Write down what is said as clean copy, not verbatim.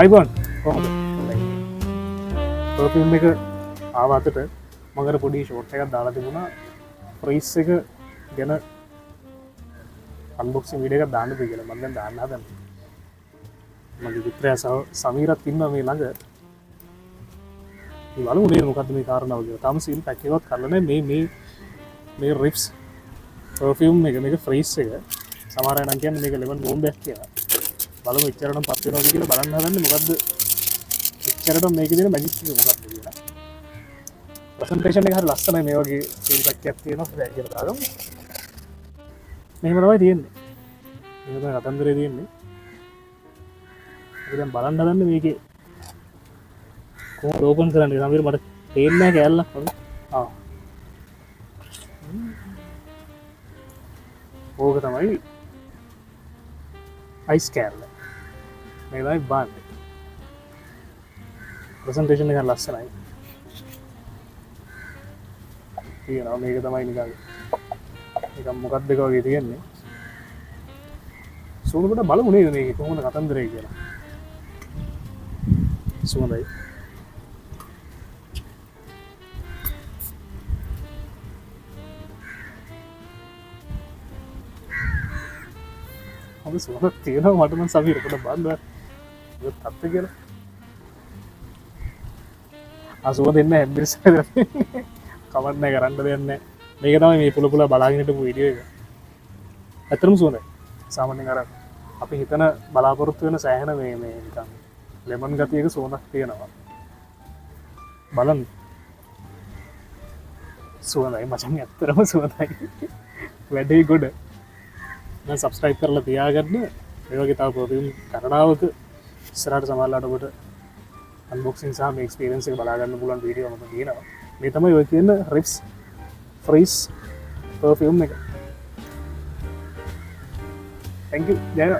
අයිබෝන් කොහොමද? පර්ෆියුම් එක ආවතට මගර පොඩි ෂෝට් එකක් දාලා තිබුණා ප්‍රයිස් එක ගැන අන්බොක්සිං වීඩියෝ එකක් දාන්නද කියලා. මම දැන් දාන්න හදන්නේ. මගේ මිත්‍රයා සමීරත් ඉන්නවා මේ ළඟ. මේ බලමු මේ මොකද්ද මේ කාරණාව කියලා. තාම සීල් පැක් එකවත් කරලා නැහැ. මේ රිප්ස් පර්ෆියුම් එක මේක ෆ්‍රීස් එක. සමහර අය නම් කියන්නේ මේක ලෙමන් බෝම්බයක් කියලා. බලමු එච්චරටම පස් වෙනවද කියලා බලන්න හදන්නේ. මොකද්ද එච්චරටම මේකේ තියෙන මැජික් එක මොකක්ද කියලා. ප්‍රසන්ටේෂන් එක හරි ලස්සනයි. මේ වගේ සීල් පැක් එකක් තියෙනවා කියලා දාගමු. මෙහෙම තමයි තියෙන්නේ. මේක තමයි කතන්දරේ තියෙන්නේ. අපි දැන් බලන්න හදන්නේ මේකේ කොහොමද ඕපන් කරන්නේ. සමහර මට තේරෙන්නේ නැහැ කෑල්ලක් වගේ. ඕක තමයි අයිස් කෑල්ල. මේ තමයි බාන්නේ. ප්‍රසන්ටේෂන් එක ලස්සනයි. තියෙනවා මේක තමයි නිකන් මොකක්ද එක වගේ තියෙන්නේ. සුවඳට බලමු නේද මේක කොහොමද කතන්දරේ කියලා. සුවඳයි. හොඳ සුවඳක් තියෙනවා. මට නම් සමීර පොඩ බලන්න ඒක තත්ත්වය කියලා. සුවඳ දෙන්න හැම්බිරිස් කමන්න කරන්න දෙයක් නැහැ. මේක තමයි මේ පුල පුල බලාගෙන හිටපු වීඩියෝ එක. ඇත්තටම සුවඳයි. සාමාන්‍යයෙන් අර අපි හිතන බලාපොරොත්තු වෙන සෑහෙන මේ නිකන් ලෙමන් ගතියක සුවඳක් තියෙනවා. බලන්න. සුවඳයි මචං ඇත්තටම සුවඳයි. වැඩේ ගොඩ. දැන් සබ්ස්ක්‍රයිබ් කරලා තියාගන්න. මේ වගේ තව පර්ෆියුම් කරනාවක ඉස්සරහට සමහරලාට ඔබට අන්බොක්සිං සහ මේ එක්ස්පීරියන්ස් එක බලා ගන්න පුළුවන් වීඩියෝ මම තියෙනවා. මේ තමයි ඔය කියන රිප්ස් ෆ්‍රීස් පර්ෆියුම් එක. Thank you. Yeah.